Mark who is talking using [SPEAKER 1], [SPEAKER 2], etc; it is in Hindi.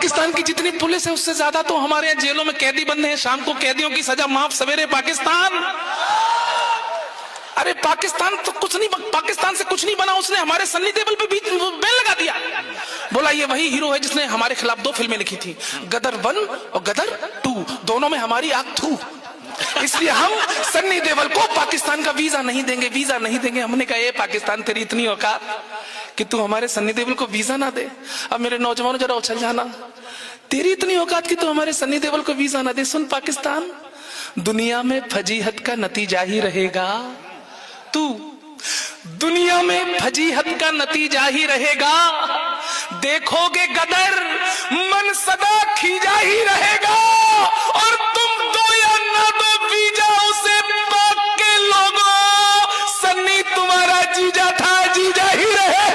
[SPEAKER 1] पाकिस्तान की जितनी पुलिस है उससे ज्यादा तो हमारे यहाँ जेलों में कैदी बंद हैं। शाम को कैदियों की सजा माफ, सवेरे पाकिस्तान। अरे पाकिस्तान तो कुछ नहीं, पाकिस्तान से कुछ नहीं बना। उसने हमारे सन्नी देओल पे भी बैन लगा दिया। बोला ये वही हीरो है जिसने हमारे खिलाफ 2 फिल्में लिखी थी, गदर 1 और गदर 2, दोनों में हमारी आंख थू। इसलिए हम सन्नी देओल को पाकिस्तान का वीजा नहीं देंगे, वीजा नहीं देंगे। हमने कहा ये पाकिस्तान तेरी इतनी औकात कि तू हमारे सन्नी देओल को वीजा ना दे। अब मेरे नौजवानों जरा उछल जाना, तेरी इतनी औकात कि तू हमारे सन्नी देओल को वीजा ना दे। सुन पाकिस्तान, दुनिया में फजीहत का नतीजा ही रहेगा। तू दुनिया में फजीहत का नतीजा ही रहेगा। देखोगे गदर, मन सदा खींचा ही रहेगा। और तुम दो या ना दो वीजा उसे पाक के लोगों, सन्नी तुम्हारा जीजा था, जीजा ही रहे।